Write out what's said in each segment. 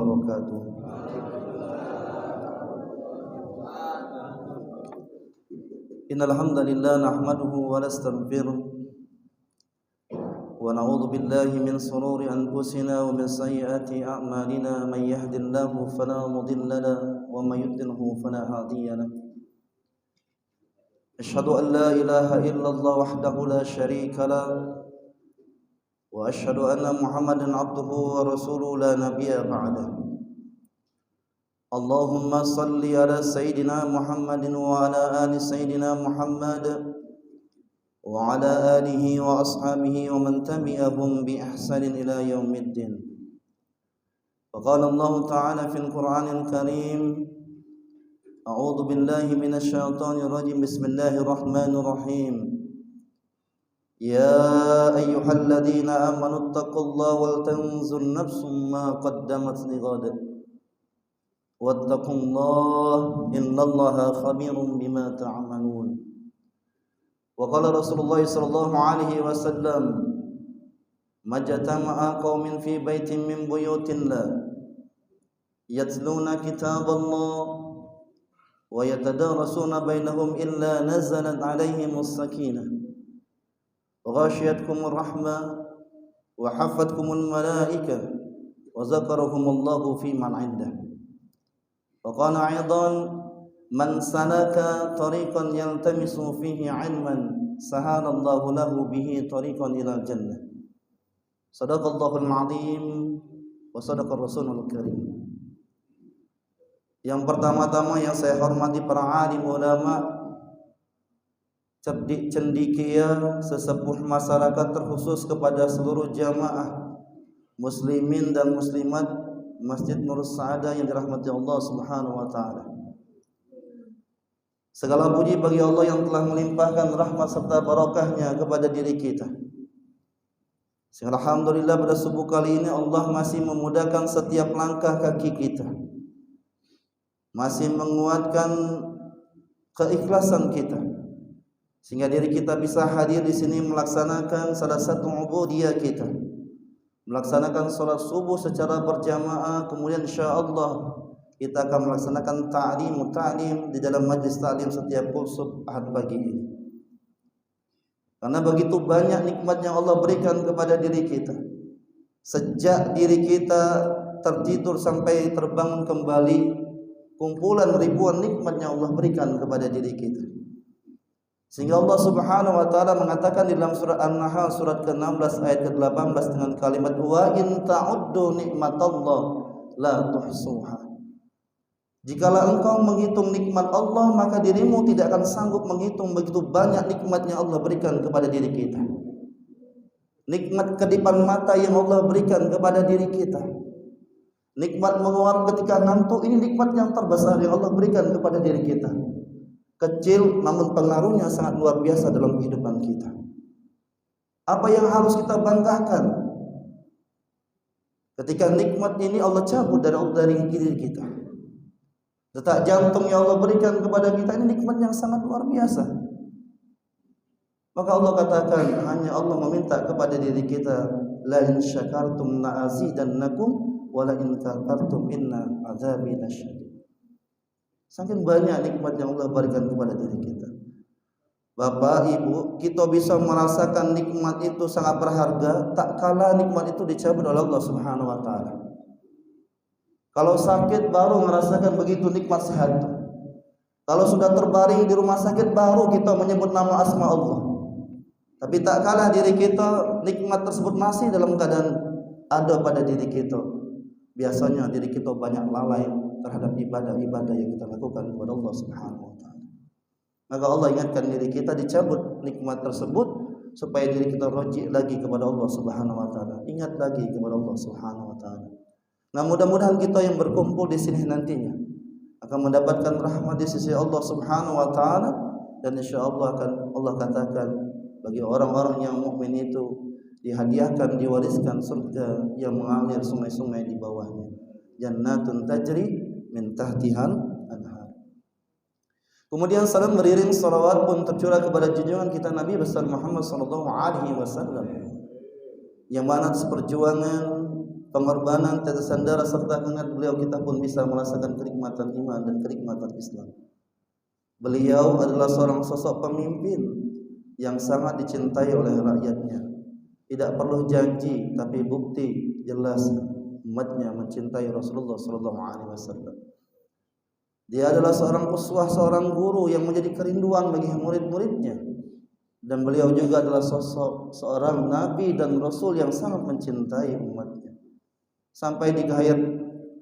wabarakatuh. Innal hamdalillah nahmaduhu wa nastaghfiruh wa na'udzu billahi min shururi anfusina wa min sayyiati a'malina may yahdihillahu fala mudilla lahu wa may yudlilhu fala hadiya lahu. Asyhadu an la ilaha illallah wahdahu la syarika lahu wa asyhadu anna Muhammadan abduhu wa rasuluhu la nabiyya ba'dahu. Allahumma salli ala Sayyidina Muhammadin wa ala ali Sayyidina Muhammad wa ala alihi wa ashabihi wa man tabi'ahum bi ihsanin ila yaumiddin. Wa qala Allah ta'ala fil Qur'anil Karim, a'udzu billahi minasy syaithanir rajim, bismillahir rahmanir rahim. Ya ayyuhalladzina amanu taqullaha wal tanzur nafsum ma qaddamat lighad. Wattaqullaha innallaha khabirum bima ta'malun. Wa qala Rasulullah sallallahu alaihi wasallam, majtama'a qaumin fi baitin min buyutillah yatluna kitaballah wa yatadarasuna bainahum illa nazalat alaihimus sakinah wa ghashiyatkumur rahmah wa haffatkumul malaikah wa zakarahumullahu fi man 'indah. وقال أيضا من سلك طريقا يلتمس فيه علما سهل الله له به طريقا إلى الجنة. صدق الله العظيم وصدق الرسول الكريم. Yang pertama-tama yang saya hormati para alim ulama, cerdik cendekia, sesepuh masyarakat, terkhusus kepada seluruh jamaah muslimin dan muslimat Masjid Nur Sa'adah yang dirahmati Allah Subhanahu wa taala. Segala puji bagi Allah yang telah melimpahkan rahmat serta barakahnya kepada diri kita. Alhamdulillah, pada subuh kali ini Allah masih memudahkan setiap langkah kaki kita, masih menguatkan keikhlasan kita, sehingga diri kita bisa hadir di sini melaksanakan salah satu ubudiyah kita, melaksanakan salat subuh secara berjamaah. Kemudian insyaallah kita akan melaksanakan ta'lim di dalam majlis ta'lim setiap kulsub Ahad pagi ini. Karena begitu banyak nikmat yang Allah berikan kepada diri kita, sejak diri kita tertidur sampai terbangun kembali, kumpulan ribuan nikmat yang Allah berikan kepada diri kita. Sehingga Allah Subhanahu wa taala mengatakan di dalam surah An-Nahl surat ke-16 ayat ke-18 dengan kalimat wa in ta'uddu nikmatallah la tuhsuha. Jikalau engkau menghitung nikmat Allah, maka dirimu tidak akan sanggup menghitung begitu banyak nikmat yang Allah berikan kepada diri kita. Nikmat kedipan mata yang Allah berikan kepada diri kita, nikmat menguap ketika ngantuk, ini nikmat yang terbesar yang Allah berikan kepada diri kita. Kecil namun pengaruhnya sangat luar biasa dalam kehidupan kita. Apa yang harus kita banggakan ketika nikmat ini Allah cabut dari diri kita? Detak jantung yang Allah berikan kepada kita ini nikmat yang sangat luar biasa. Maka Allah katakan, hanya Allah meminta kepada diri kita, la in syakartum la azidannakum wa la in kafartum inna azabi lasyadid. Saking banyak nikmat yang Allah berikan kepada diri kita. Bapak, Ibu, kita bisa merasakan nikmat itu sangat berharga tak kala nikmat itu dicabut oleh Allah Subhanahu wa taala. Kalau sakit baru merasakan begitu nikmat sehat. Kalau sudah terbaring di rumah sakit baru kita menyebut nama asma Allah. Tapi tak kala diri kita nikmat tersebut masih dalam keadaan ada pada diri kita. Biasanya diri kita banyak lalai terhadap ibadah-ibadah yang kita lakukan kepada Allah Subhanahu wa taala. Maka Allah ingatkan diri kita dicabut nikmat tersebut supaya diri kita rajin lagi kepada Allah Subhanahu wa taala, ingat lagi kepada Allah Subhanahu wa taala. Nah, mudah-mudahan kita yang berkumpul di sini nantinya akan mendapatkan rahmat di sisi Allah Subhanahu wa taala, dan insyaallah akan Allah katakan bagi orang-orang yang mukmin itu dihadiahkan, diwariskan surga yang mengalir sungai-sungai di bawahnya. Jannatun tajri min tahtihal anhar. Kemudian salam beriring salawat pun tercurah kepada junjungan kita Nabi besar Muhammad sallallahu alaihi wasallam, yang mana seperjuangan pengorbanan, tetesan darah serta keringat beliau kita pun bisa merasakan kenikmatan iman dan kenikmatan Islam. Beliau adalah seorang sosok pemimpin yang sangat dicintai oleh rakyatnya. Tidak perlu janji, tapi bukti jelas umatnya mencintai Rasulullah sallallahu alaihi wasallam. Dia adalah seorang uswah, seorang guru yang menjadi kerinduan bagi murid-muridnya. Dan beliau juga adalah sosok seorang nabi dan rasul yang sangat mencintai umatnya. Sampai di akhir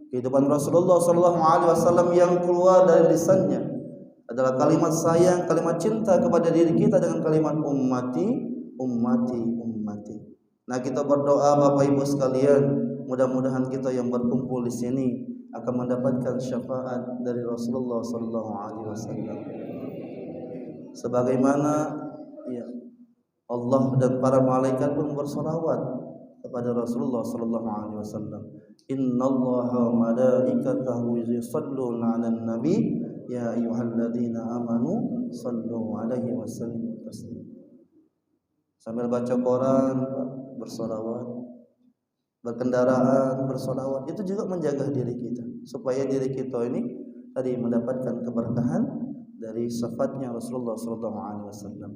kehidupan Rasulullah sallallahu alaihi wasallam yang keluar dari lisannya adalah kalimat sayang, kalimat cinta kepada diri kita dengan kalimat ummati, ummati, ummati. Nah, kita berdoa Bapak Ibu sekalian, mudah-mudahan kita yang berkumpul di sini akan mendapatkan syafaat dari Rasulullah sallallahu alaihi wasallam. Sebagaimana ya, Allah dan para malaikat pun bersolawat kepada Rasulullah sallallahu alaihi wasallam. Innallaha wa malaikatahu yusholluna 'alan nabi ya ayyuhalladzina amanu shallu 'alaihi wasallimu taslima. Sambil baca Quran bersolawat, berkendaraan bersolawat, itu juga menjaga diri kita supaya diri kita ini tadi mendapatkan keberkahan dari syafaatnya Rasulullah sallallahu alaihi wasallam.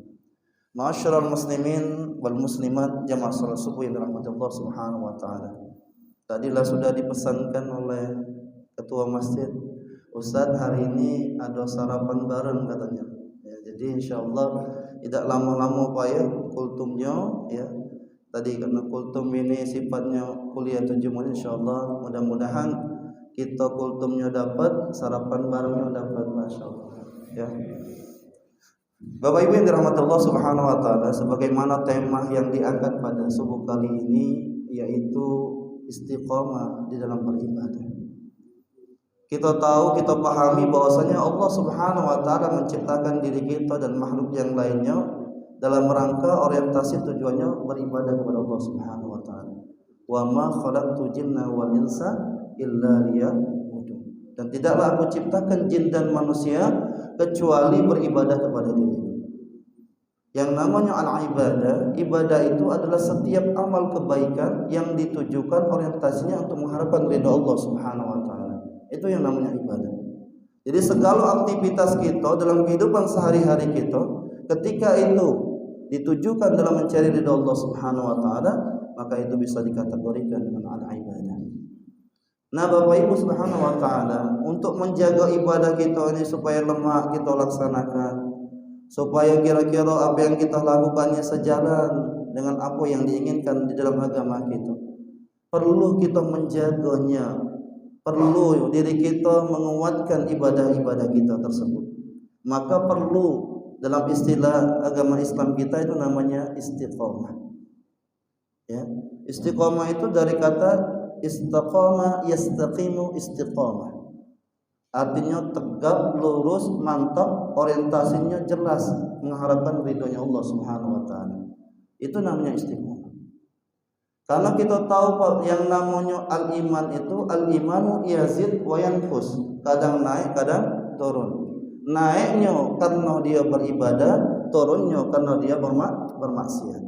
Ma'asyiral muslimin wal muslimat jamaah salat subuh yang dirahmati Allah Subhanahu wa taala. Tadilah sudah dipesankan oleh ketua masjid, Ustaz hari ini ada sarapan bareng katanya. Ya, jadi insyaallah tidak lama-lama Pak ya kultumnya ya. Tadi karena kultum ini sifatnya kuliah 7 menit, insyaallah mudah-mudahan kita kultumnya dapat, sarapan barengnya dapat, masyaallah ya. Bapak Ibu yang dirahmati Allah Subhanahu wa taala, sebagaimana tema yang diangkat pada subuh kali ini yaitu istiqamah di dalam beribadah. Kita tahu, kita pahami bahwasanya Allah Subhanahu wa taala menciptakan diri kita dan makhluk yang lainnya dalam rangka orientasi tujuannya beribadah kepada Allah Subhanahu wa taala. Wa ma khalaqtu jinna wal insa illa liya'budun. Dan tidaklah aku ciptakan jin dan manusia kecuali beribadah kepada diriku. Yang namanya al-ibadah, ibadah itu adalah setiap amal kebaikan yang ditujukan orientasinya untuk mengharapkan ridha Allah Subhanahu wa taala. Itu yang namanya ibadah. Jadi segala aktivitas kita dalam kehidupan sehari-hari kita, ketika itu ditujukan dalam mencari ridha Allah Subhanahu wa taala, maka itu bisa dikategorikan dengan al-ibadah. Nah, Bapak Ibu Subhanahu wa taala, untuk menjaga ibadah kita ini supaya lemah kita laksanakan, supaya kira-kira apa yang kita lakukannya sejalan dengan apa yang diinginkan di dalam agama kita, perlu kita menjaganya, perlu diri kita menguatkan ibadah-ibadah kita tersebut. Maka perlu dalam istilah agama Islam kita itu namanya istiqamah. Ya, istiqamah itu dari kata istaqama yastaqimu istiqamah. Artinya tegak, lurus, mantap, orientasinya jelas mengharapkan ridhonya Allah Subhanahu wa taala. Itu namanya istiqamah. Karena kita tahu yang namanya al-iman itu, al-imanu yazid wa yanqus. Kadang naik, kadang turun. Naiknya karena dia beribadah, turunnya karena dia bermaksiat.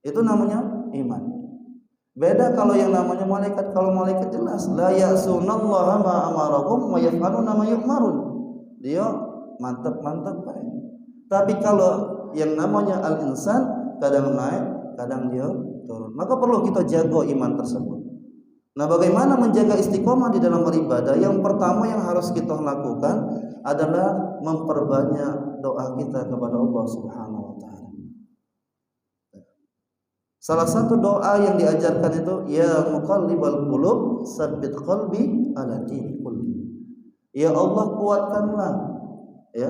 Itu namanya iman. Beda kalau yang namanya malaikat. Kalau malaikat jelas la ya'sunallaha ma amarahum wa yaf'aluna ma yu'marun. Dia mantap-mantap baik. Tapi kalau yang namanya al-insan, kadang naik, kadang dia turun. Maka perlu kita jaga iman tersebut. Nah, bagaimana menjaga istiqomah di dalam beribadah? Yang pertama yang harus kita lakukan adalah memperbanyak doa kita kepada Allah Subhanahu wa taala. Salah satu doa yang diajarkan itu, ya muqallibal qulub tsabbit qalbi ala dinik kulli. Ya Allah, kuatkanlah ya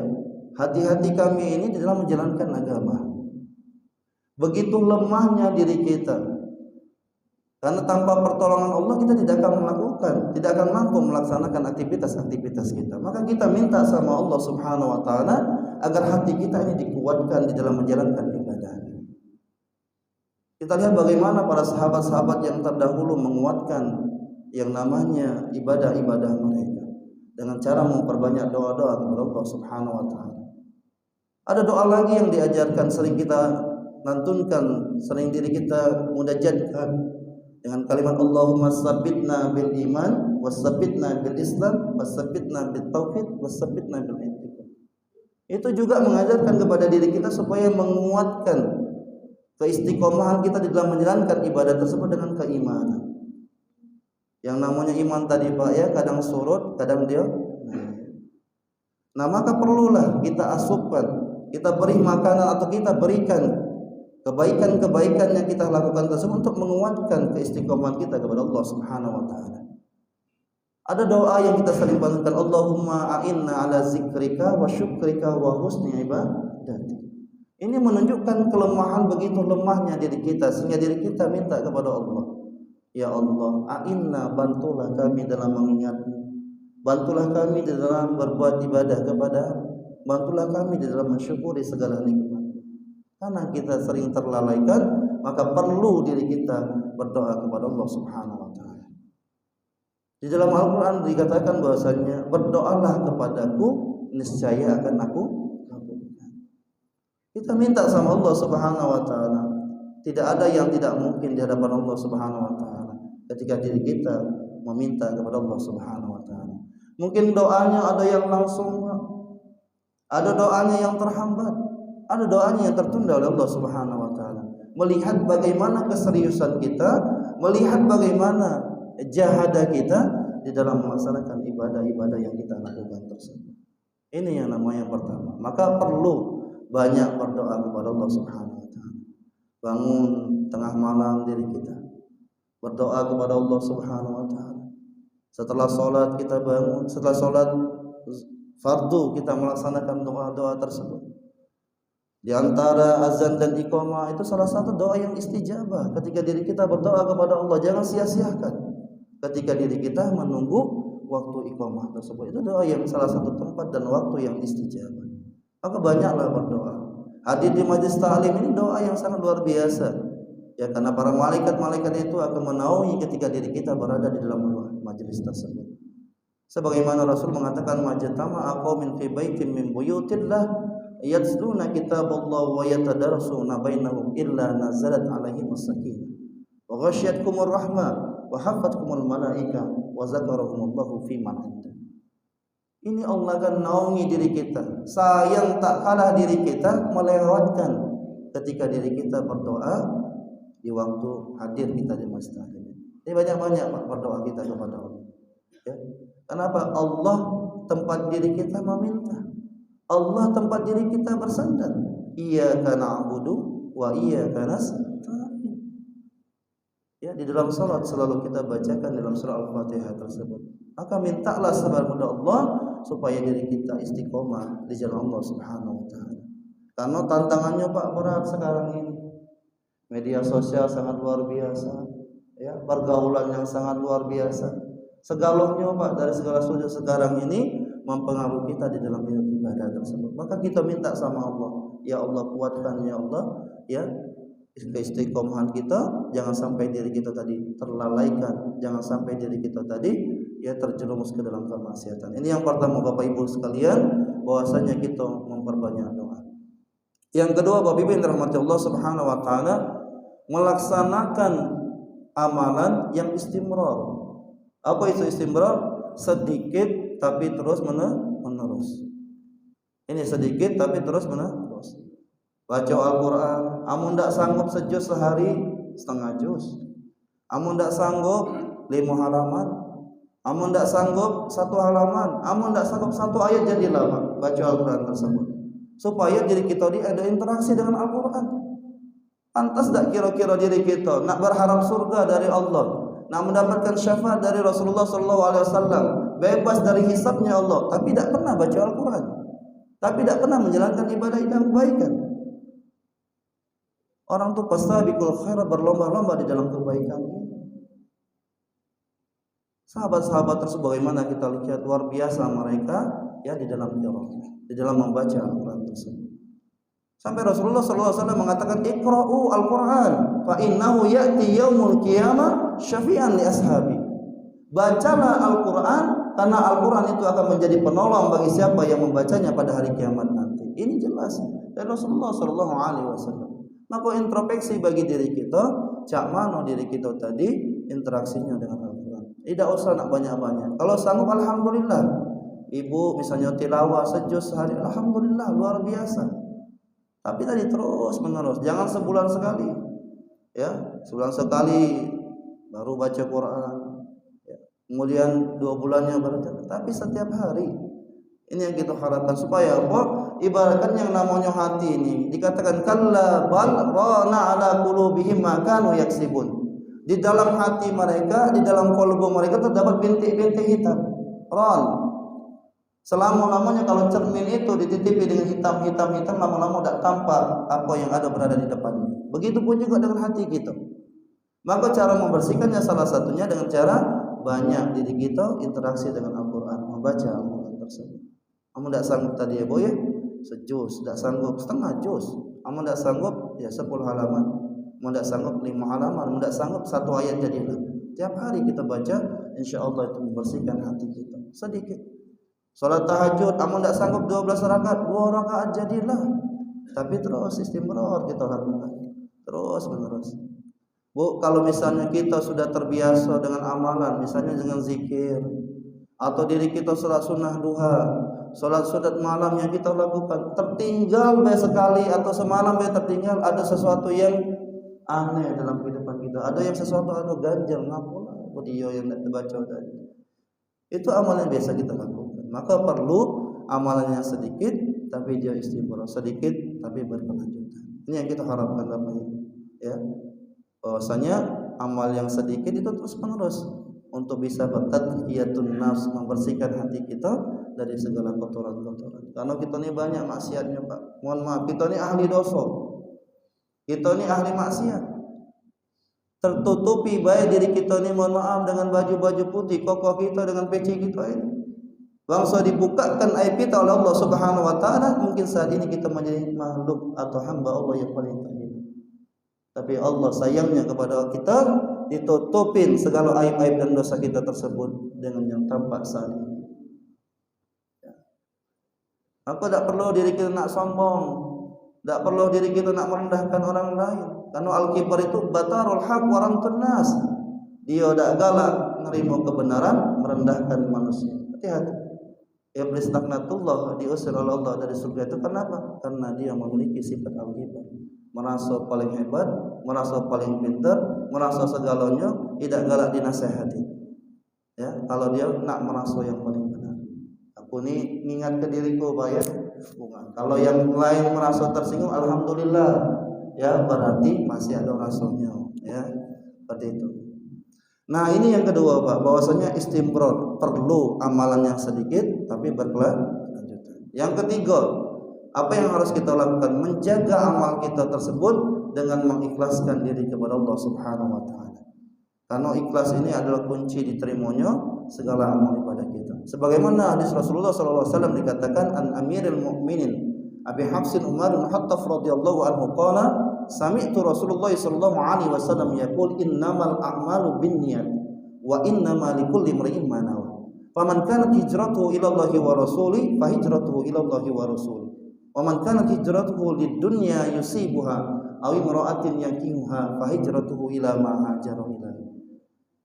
hati-hati kami ini di dalam menjalankan agama. Begitu lemahnya diri kita, karena tanpa pertolongan Allah kita tidak akan mampu melaksanakan aktivitas-aktivitas kita. Maka kita minta sama Allah Subhanahu wa taala agar hati kita ini dikuatkan di dalam menjalankan ibadah. Kita lihat bagaimana para sahabat-sahabat yang terdahulu menguatkan yang namanya ibadah-ibadah mereka dengan cara memperbanyak doa-doa kepada Allah Subhanahu wa taala. Ada doa lagi yang diajarkan, sering kita lantunkan, sering diri kita munajatkan, dengan kalimat Allahumma tsabbitna bil iman wasabbitna bil Islam wasabbitna bit tauhid wasabbitna bil i'tiqad. Itu juga mengajarkan kepada diri kita supaya menguatkan keistiqomahan kita di dalam menjalankan ibadah tersebut dengan keimanan. Yang namanya iman tadi Pak ya, kadang surut, kadang dia naik. Nah, maka perlulah kita asupkan, kita beri makanan atau kita berikan kebaikan-kebaikan yang kita lakukan tersebut untuk menguatkan keistiqomahan kita kepada Allah Subhanahu wa taala. Ada doa yang kita sering panjatkan, Allahumma a'inna ala zikrika wa syukrika wa husni ibadati. Ini menunjukkan kelemahan begitu lemahnya diri kita sehingga diri kita minta kepada Allah. Ya Allah, a'inna, bantulah kami dalam mengingatmu. Bantulah kami di dalam berbuat ibadah kepada-Mu. Bantulah kami di dalam mensyukuri segala nikmat. Karena kita sering terlalaikan, maka perlu diri kita berdoa kepada Allah Subhanahu wa taala. Di dalam Al-Qur'an dikatakan bahwasanya berdoalah kepadaku, niscaya akan aku kabulkan. Kita minta sama Allah Subhanahu wa taala. Tidak ada yang tidak mungkin di hadapan Allah Subhanahu wa taala ketika diri kita meminta kepada Allah Subhanahu wa taala. Mungkin doanya ada yang langsung, ada doanya yang terhambat, ada doanya yang tertunda oleh Allah Subhanahu wa taala. Melihat bagaimana keseriusan kita, melihat bagaimana jahadah kita di dalam melaksanakan ibadah-ibadah yang kita lakukan tersebut. Ini yang namanya pertama. Maka perlu banyak berdoa kepada Allah Subhanahu wa taala. Bangun tengah malam diri kita berdoa kepada Allah Subhanahu wa taala. Setelah sholat kita bangun, setelah sholat fardu kita melaksanakan doa-doa tersebut. Di antara azan dan iqamah itu salah satu doa yang istijabah. Ketika diri kita berdoa kepada Allah, jangan sia-siakan. Ketika diri kita menunggu waktu iqamah tersebut, itu doa yang salah satu tempat dan waktu yang istijabah. Maka banyaklah berdoa. Hadir di majlis ta'lim ini doa yang sangat luar biasa. Ya, karena para malaikat-malaikat itu akan menaungi ketika diri kita berada di dalam majlis tersebut. Sebagaimana Rasul mengatakan, majtama'a qaumin fi baitin min buyutillah yatluna kitaballah wa yatadarasuna bainahum illa nazalat alaihimus sakinah wa ghasyiyatkumur rahmah wa hafatkumul malaika wa zakarahumullahu fi man indah. Ini Allah akan naungi diri kita. Sayang tak kalah diri kita melewatkan ketika diri kita berdoa di waktu hadir kita di masjid. Ini banyak-banyak berdoa kita kepada Allah. Ya. Kenapa? Allah tempat diri kita meminta. Allah tempat diri kita bersandar. Iyyaka na'budu wa iyyaka nasta'in. Ya, di dalam salat selalu kita bacakan dalam surah Al-Fatihah tersebut. Maka mintalah kepada Allah supaya diri kita istiqomah di jalan Allah Subhanahu wa taala. Karena tantangannya Pak berat sekarang ini. Media sosial sangat luar biasa, ya, pergaulan yang sangat luar biasa. Segalanya Pak dari segala sudut sekarang ini mempengaruhi kita di dalam ibadah tersebut. Maka kita minta sama Allah, ya Allah kuatkan ya Allah, ya keistiqomahan kita, jangan sampai diri kita tadi terlalaikan, jangan sampai diri kita tadi ya terjerumus ke dalam kemaksiatan. Ini yang pertama Bapak Ibu sekalian, bahwasanya kita memperbanyak doa. Yang kedua Bapak Ibu yang dirahmati Allah Subhanahu wa taala, melaksanakan amalan yang istimrar. Apa itu istimrar? Sedikit tapi terus menerus. Ini sedikit tapi terus menerus. Baca Al-Qur'an, amun ndak sanggup sejuz sehari, setengah juz. Amun ndak sanggup 5 halaman. Amun ndak sanggup 1 halaman. Amun ndak sanggup 1 ayat jadi lama baca Al-Qur'an tersebut. Supaya diri kita ada interaksi dengan Al-Qur'an. Pantas tak kira-kira diri kita nak berharap surga dari Allah, nak mendapatkan syafaat dari Rasulullah SAW, bebas dari hisabnya Allah, tapi tidak pernah baca Al-Quran, tapi tidak pernah menjalankan ibadah yang kebaikan. Orang itu fastabiqul khairat, berlomba-lomba di dalam kebaikan. Sahabat-sahabat tersebut bagaimana kita lihat luar biasa mereka ya di dalam qiraat, di dalam membaca Al-Quran tersebut. Sampai Rasulullah SAW mengatakan, Iqra'u Al-Quran fa innahu ya'ti yaumul qiyamah syafi'an li ashabi. Bacalah Al-Quran karena Al-Quran itu akan menjadi penolong bagi siapa yang membacanya pada hari kiamat nanti. Ini jelas dari Rasulullah SAW. Maka introspeksi bagi diri kita, cak mana diri kita tadi interaksinya dengan Al-Quran. Tidak usah nak banyak-banyak. Kalau sanggup alhamdulillah. Ibu misalnya tilawah sejuz sehari, alhamdulillah luar biasa. Tapi tadi terus menerus, jangan sebulan sekali. Ya, sebulan sekali baru baca Quran. Ya. Kemudian 2 bulannya baru baca. Tapi setiap hari. Ini yang kita harapkan supaya apa? Ibaratkan yang namanya hati ini dikatakan kalla bal rana ala qulubihim ma kanu yaksibun. Di dalam hati mereka, di dalam kolbu mereka terdapat bintik-bintik hitam. Ron. Selama-lamanya kalau cermin itu dititipi dengan hitam, lama-lama tidak tampak apa yang ada berada di depannya. Begitupun juga dengan hati kita. Maka cara membersihkannya salah satunya dengan cara banyak diri kita interaksi dengan Al-Quran, membaca Al-Quran tersebut. Kamu tidak sanggup tadi ya boy, sejuz, tidak sanggup setengah juz. Kamu tidak sanggup ya 10 halaman. Kamu tidak sanggup 5 halaman, kamu tidak sanggup 1 ayat jadilah. Tiap hari kita baca, insya Allah itu membersihkan hati kita sedikit. Salat tahajud, kamu tidak sanggup 12 rakaat, 2 rakaat jadilah. Tapi terus istimrar kita lakukan, terus menerus. Bu, kalau misalnya kita sudah terbiasa dengan amalan, misalnya dengan zikir, atau diri kita salat sunnah duha, salat sunat malam yang kita lakukan, tertinggal sekali atau semalam tertinggal, ada sesuatu yang aneh dalam kehidupan kita, ada yang sesuatu ada ganjal, ngapalah dia yang tidak terbaca tadi. Itu amalan yang biasa kita lakukan. Maka perlu amalannya sedikit tapi dia istighfar, sedikit tapi berkelanjutan. Ini yang kita harapkan Bapak Ibu, ya. Bahwasanya amal yang sedikit itu terus menerus untuk bisa bertazkiyatun nafs, membersihkan hati kita dari segala kotoran-kotoran. Karena kita ini banyak maksiatnya, Pak. Mohon maaf, kita ini ahli dosa. Kita ini ahli maksiat. Tertutupi baik diri kita ini, mohon maaf, dengan baju-baju putih, kokoh kita dengan peci kita ini. Bangsa dibukakan aib kita oleh Allah Subhanahu wa taala, mungkin saat ini kita menjadi makhluk atau hamba Allah yang paling terhina. Tapi Allah sayangnya kepada kita ditutupin segala aib-aib dan dosa kita tersebut dengan yang tampak saat ini. Maka tidak perlu diri kita nak sombong, tidak perlu diri kita nak merendahkan orang lain. Karena al-kibar itu batarul haq wa ramtun nas. Dia tidak galak menerima kebenaran, merendahkan manusia. Hati-hati. Iblis laknatullah diusir oleh Allah dari surga itu kenapa? Karena dia memiliki sifat al-kibar, merasa paling hebat, merasa paling pintar, merasa segalanya, tidak galak dinasehati. Ya, kalau dia nak merasa yang paling benar. Aku ini ingat ke diriku, Pak ya. Bukan. Kalau yang lain merasa tersinggung, alhamdulillah. Ya, berarti masih ada rasanya, ya. Seperti itu. Nah, ini yang kedua, Pak, bahwasanya istimrar perlu amalan yang sedikit tapi berkelanjutan. Yang ketiga, apa yang harus kita lakukan? Menjaga amal kita tersebut dengan mengikhlaskan diri kepada Allah Subhanahu wa taala. Karena ikhlas ini adalah kunci diterimanya segala amal ibadah kita. Sebagaimana hadis Rasulullah sallallahu alaihi wasallam dikatakan an Amirul Mukminin Abi Hafsin Umar bin Khattab radhiyallahu anhu qala sami'tu Rasulullah sallallahu alaihi wasallam yaqul innamal a'malu binniyat wa innamal likulli imrin ma nawa. Faman kanat hijratuhu ila Allahi wa rasuli fa hijratuhu ila Allahi wa rasuli. Wa man kanat hijratuhu lid-dunya yusibuha aw imra'atin yankihuha fa hijratuhu ila ma hajara ilaihi.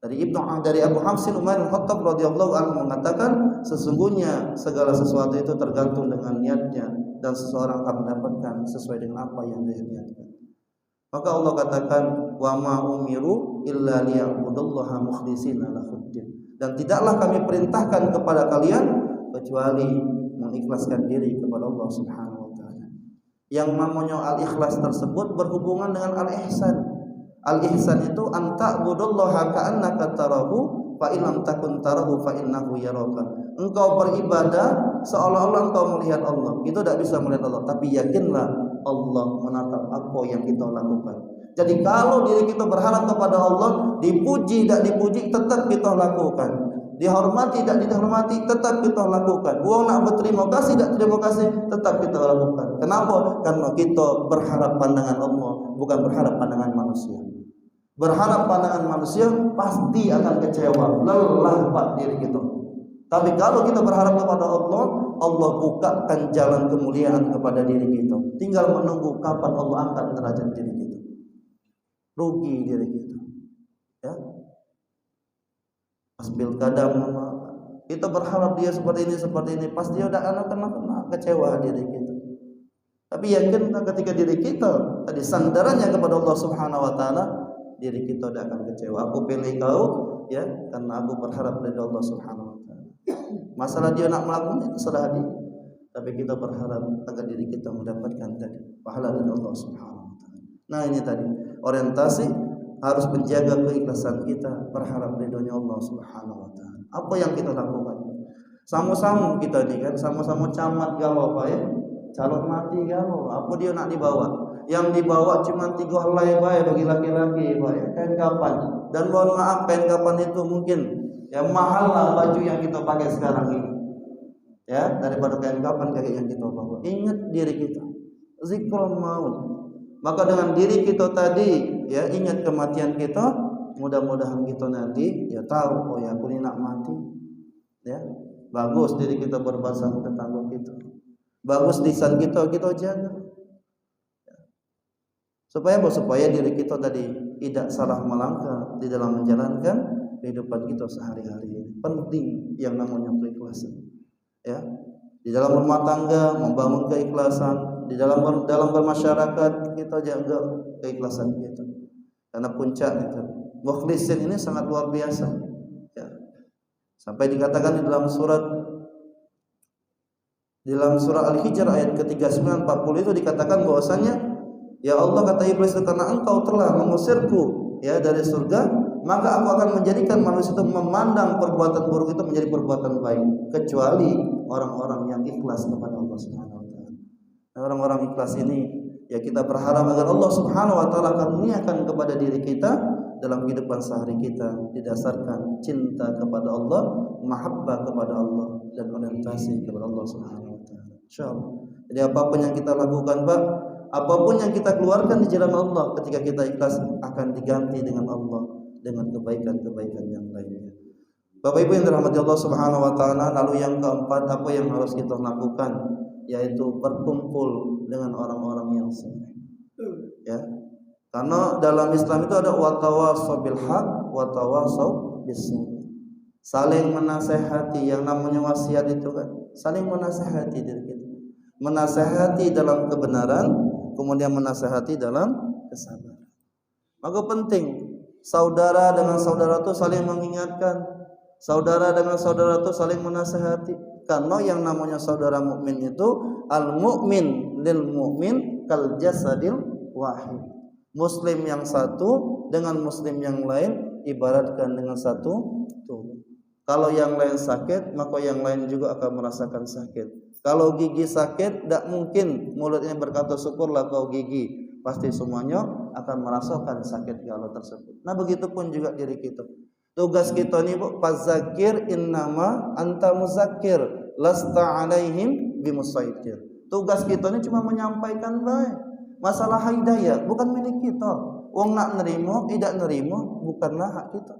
Dari Abu Hafsin Umar bin Khattab radhiyallahu anhu mengatakan sesungguhnya segala sesuatu itu tergantung dengan niatnya dan seseorang akan mendapatkan sesuai dengan apa yang dia niatkan. Maka Allah katakan wa ma umiru illa liya'budullaha mukhlishina lahuddin. Dan tidaklah kami perintahkan kepada kalian kecuali mengikhlaskan diri kepada Allah Subhanahu wa taala. Yang namanya al-ikhlas tersebut berhubungan dengan al-ihsan. Al-ihsan itu anta'budullaha ka'annaka tarahu fa in lam takun tarahu fa innahu yaraka. Engkau beribadah seolah-olah engkau melihat Allah. Itu tidak bisa melihat Allah, tapi yakinlah Allah menatap apa yang kita lakukan. Jadi kalau diri kita berharap kepada Allah, dipuji tidak dipuji tetap kita lakukan. Dihormati tidak dihormati tetap kita lakukan. Uang nak berterima kasih tidak terima kasih tetap kita lakukan. Kenapa? Karena kita berharap pandangan Allah, bukan berharap pandangan manusia. Berharap pandangan manusia pasti akan kecewa, lelah Pak diri kita. Tapi kalau kita berharap kepada Allah, Allah bukakan jalan kemuliaan kepada diri kita. Tinggal menunggu kapan Allah angkat derajat diri kita. Rugi diri kita. Ya. Pas pilkada kita berharap dia seperti ini, pas dia udah kena kecewa diri kita. Tapi yakin ketika diri kita tadi sandarannya kepada Allah Subhanahu wa taala, diri kita tidak akan kecewa. Aku pilih kau ya karena aku berharap dari Allah Subhanahu wa taala. Masalah dia nak melakukan itu serah dia. Tapi kita berharap agar diri kita mendapatkan tadi pahala dari Allah Subhanahu wa taala. Nah, ini tadi orientasi harus menjaga keikhlasan kita, berharap ridhonya Allah Subhanahu wa taala. Apa yang kita lakukan? Sama-sama kita ini kan, sama-sama camat galau Pak ya. Calon mati galau, apa dia nak dibawa? Yang dibawa cuma 3 helai baik bagi laki-laki Pak ya, kain kapan. Dan mohon maaf, kain kapan itu mungkin ya mahal lah baju yang kita pakai sekarang ini. Ya, daripada kain kapan kayak yang kita bawa. Ingat diri kita. Zikrul maut. Maka dengan diri kita tadi ya ingat kematian kita, mudah-mudahan kita nanti ya tahu oh ya aku ini nak mati. Ya. Bagus diri kita berbahasa tetangga kita. Bagus lisan kita jaga. Supaya diri kita tadi tidak salah melangkah di dalam menjalankan kehidupan kita sehari-hari. Penting yang namanya keikhlasan. Ya. Di dalam rumah tangga membangun keikhlasan, di dalam bermasyarakat kita jaga keikhlasan kita. Karena puncak itu mukhlisin ini sangat luar biasa. Ya. Sampai dikatakan di dalam surah Al-Hijr ayat ke-39 40 itu dikatakan bahwasanya ya Allah kata iblis karena engkau telah mengusirku ya dari surga, maka aku akan menjadikan manusia itu memandang perbuatan buruk itu menjadi perbuatan baik, kecuali orang-orang yang ikhlas kepada Allah Subhanahu wa taala. Orang-orang ikhlas ini ya kita berharap agar Allah Subhanahu wa taala karuniakan kepada diri kita dalam kehidupan sehari kita didasarkan cinta kepada Allah, mahabbah kepada Allah dan orientasi kepada Allah Subhanahu wa taala. Insyaallah. Jadi apapun yang kita lakukan, Pak, apapun yang kita keluarkan di jalan Allah ketika kita ikhlas akan diganti dengan Allah dengan kebaikan-kebaikan yang lainnya. Bapak Ibu yang dirahmati Allah Subhanahu wa taala, lalu yang keempat apa yang harus kita lakukan yaitu berkumpul dengan orang-orang yang saleh. Ya. Karena dalam Islam itu ada watawasau bil haq, watawasau bis sabr. Saling menasehati, yang namanya wasiat itu kan, saling menasehati diri kita. Menasehati dalam kebenaran, kemudian menasehati dalam kesabaran. Maka penting saudara dengan saudara itu saling mengingatkan, saudara dengan saudara itu saling menasehati. Karena yang namanya saudara mukmin itu al-mu'min lil mu'min kal jasadil wahid. Muslim yang satu dengan muslim yang lain ibaratkan dengan satu tubuh. Kalau yang lain sakit, maka yang lain juga akan merasakan sakit. Kalau gigi sakit, tidak mungkin mulutnya berkata syukurlah kau gigi. Pasti semuanya akan merasakan sakit kalau tersebut. Nah begitupun juga diri kita. Tugas kita nih Bu, fazakir innama anta muzakir lasta alaihim bimusaitir. Tugas kita ini cuma menyampaikan baik. Masalah hidayah bukan milik kita. Wong nak nerimo, tidak nerimo bukanlah hak kita.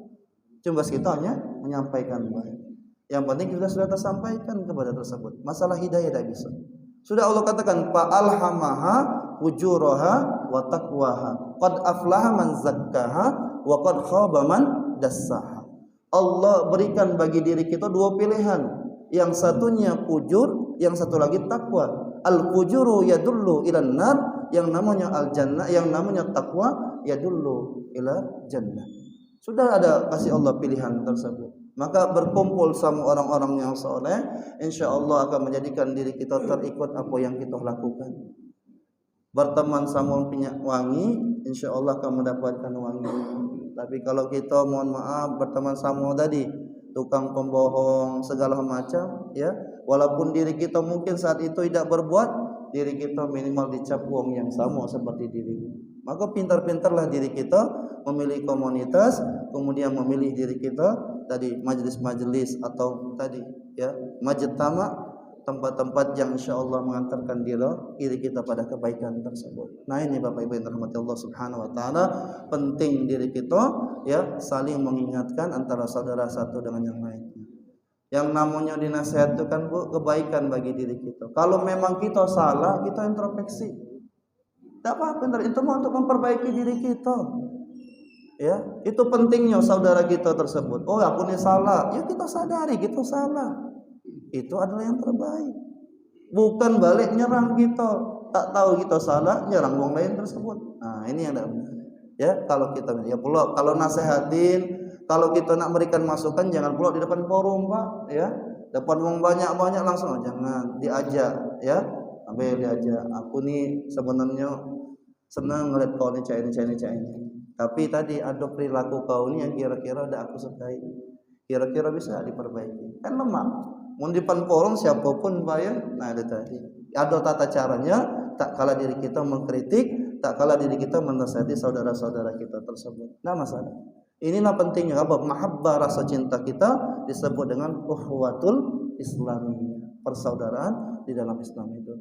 Cuma kita hanya menyampaikan baik. Yang penting kita sudah tersampaikan kepada tersebut. Masalah hidayah tidak bisa. Sudah Allah katakan fa alhamaha fujuraha wa taqwaha. Qad aflaha man zakkaha wa qad khaba man dassaha. Allah berikan bagi diri kita dua pilihan. Yang satunya fujur, yang satu lagi takwa. Al-fujuru yadullu ilan nar, yang namanya al-jannah, yang namanya takwa yadullu ila jannah. Sudah ada kasih Allah pilihan tersebut. Maka berkumpul sama orang-orang yang soleh, insyaallah akan menjadikan diri kita terikut apa yang kita lakukan. Berteman sama minyak wangi, insyaallah akan mendapatkan wangi. Tapi kalau kita mohon maaf berteman sama tadi tukang pembohong segala macam, ya, walaupun diri kita mungkin saat itu tidak berbuat, diri kita minimal dicap uang yang sama seperti dirinya. Maka pintar-pintarlah diri kita memilih komunitas, kemudian memilih diri kita tadi majelis-majelis atau tadi ya majtama, tempat-tempat yang insyaallah mengantarkan diri kita pada kebaikan tersebut. Nah ini Bapak Ibu yang dirahmati Allah Subhanahu wa taala, penting diri kita ya saling mengingatkan antara saudara satu dengan yang lain. Yang namanya dinasihat itu kan Bu kebaikan bagi diri kita. Kalau memang kita salah, kita introspeksi. Tidak apa-apa, itu mau untuk memperbaiki diri kita. Ya, itu pentingnya saudara kita tersebut. Oh, aku ini salah. Ya kita sadari kita salah. Itu adalah yang terbaik. Bukan balik nyerang kita. Tak tahu kita salah, nyerang orang lain tersebut. Nah, ini yang tidak benar. Ya, kalau kita ya pula kalau nasihatin, kalau kita nak memberikan masukan jangan pula di depan forum, Pak, ya. Depan orang banyak-banyak langsung jangan diajak, ya. Sampai diajak. Aku nih sebenarnya senang ngeliat kau ni cai ini. Tapi tadi ada perilaku kau ni yang kira-kira ada aku sukai. Kira-kira bisa diperbaiki. Kan lemah. Mau di depan forum siapapun Pak ya. Nah, itu tadi. Ada tata caranya, tak kala diri kita mengkritik, tak kala diri kita menasihati saudara-saudara kita tersebut. Nah, masalah. Inilah pentingnya apa? Mahabbah, rasa cinta kita disebut dengan ukhuwatul Islamiyah, persaudaraan di dalam Islam itu.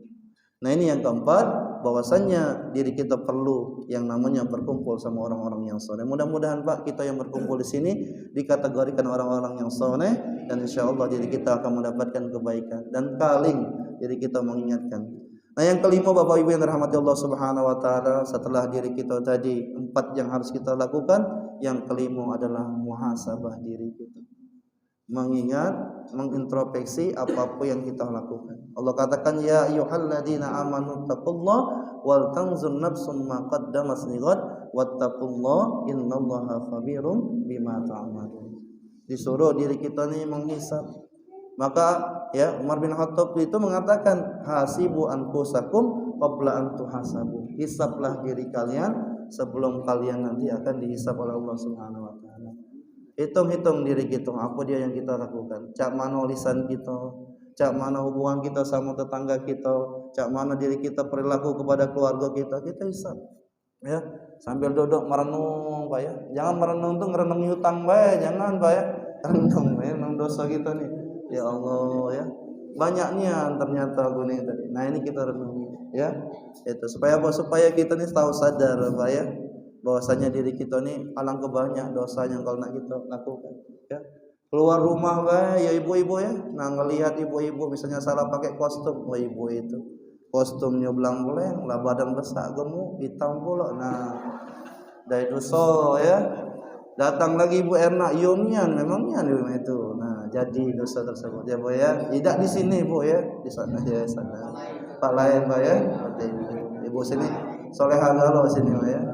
Nah, ini yang keempat, bahwasannya diri kita perlu yang namanya berkumpul sama orang-orang yang saleh. Mudah-mudahan Pak kita yang berkumpul di sini dikategorikan orang-orang yang saleh dan insyaallah diri kita akan mendapatkan kebaikan dan paling diri kita mengingatkan. Nah, yang kelima Bapak Ibu yang dirahmati Allah Subhanahu wa taala, setelah diri kita tadi 4 yang harus kita lakukan, yang kelima adalah muhasabah diri kita. Mengingat, mengintrospeksi apapun yang kita lakukan. Allah katakan ya ayyuhalladzina amanu taqullaha wal tanzur nafsum ma qaddamat lighad wattaqullaha innallaha khabirum bima ta'malun. Disuruh diri kita ini menghisab. Maka ya Umar bin Khattab itu mengatakan hasibu anfusakum qabla an tuhasabu. Hisablah diri kalian sebelum kalian nanti akan dihisab oleh Allah Subhanahu wa taala. Hitung-hitung diri kita, apa dia yang kita lakukan, cak mana lisan kita, cak mana hubungan kita sama tetangga kita, cak mana diri kita perilaku kepada keluarga kita hisap. Ya, sambil duduk merenung, Pak ya. Jangan merenung tuh ngerenung hutang, Pak, jangan, Pak ya. Renung, ya, renung dosa kita nih. Ya Allah, ya. Banyaknya ternyata aku nih tadi. Nah, ini kita renungi, ya. Itu supaya apa? Supaya kita nih tahu sadar, Pak ya. Bahwasanya diri kita ni alangkah banyak dosa yang kalau nak kita lakukan ya. Keluar rumah ya ibu-ibu ya, nah ngelihat ibu-ibu misalnya salah pakai kostum, ibu itu kostumnya belang-beleng lah, badan besar gemuk hitam pula, nah dari dosa ya. Datang lagi Ibu Erna Yumian memangnya itu, nah jadi dosa tersebut ya Bu ya. Tidak di sini Bu ya, di sana ya, sana Pak lain Pak ya, ibu sini Solehah Galo sini Bu ya.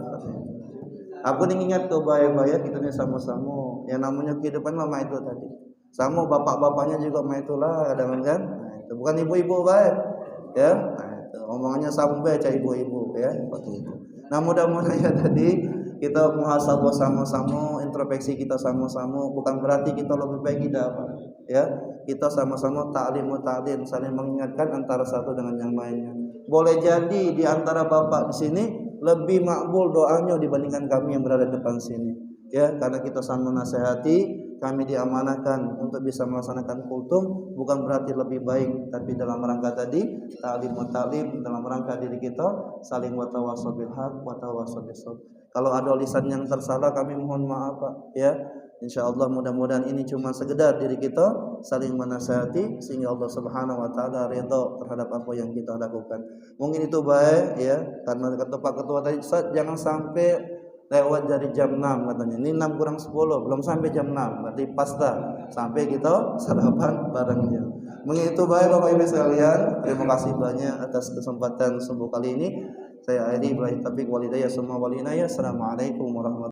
Aku ingat tuh bayar-bayar kita nih sama-sama. Yang namanya kehidupan lama itu tadi. Sama bapak-bapaknya juga mah itulah kadang kan. Nah, itu bukan ibu-ibu baik. Ya. Nah, itu omongannya sampai cah ibu-ibu ya seperti itu. Nah, mudah-mudahan ya tadi kita muhasabah sama-sama, introspeksi kita sama-sama, bukan berarti kita lebih baik tidak apa. Ya. Kita sama-sama ta'lim, saling mengingatkan antara satu dengan yang lainnya. Boleh jadi di antara bapak di sini lebih makbul doanya dibandingkan kami yang berada di depan sini ya, karena kita sama nasihati, kami diamanahkan untuk bisa melaksanakan kultum, bukan berarti lebih baik, tapi dalam rangka tadi ta'lim dalam rangka diri kita saling watawasau bil haq watawasau bis sabr. Kalau ada lisan yang tersalah kami mohon maaf Pak ya. Insyaallah mudah-mudahan ini cuma sekedar diri kita saling menasihati sehingga Allah Subhanahu wa taala ridha terhadap apa yang kita lakukan. Mungkin itu baik ya, karena kata Pak Ketua tadi jangan sampai lewat dari jam 6 katanya. Ini 6 kurang 10, belum sampai jam 6. Berarti pas dah sampai kita sarapan barengnya. Mungkin itu baik Bapak Ibu sekalian. Terima kasih banyak atas kesempatan subuh kali ini. Saya akhiri billahi taufiq wal hidayah. Assalamualaikum warahmatullahi wabarakatuh.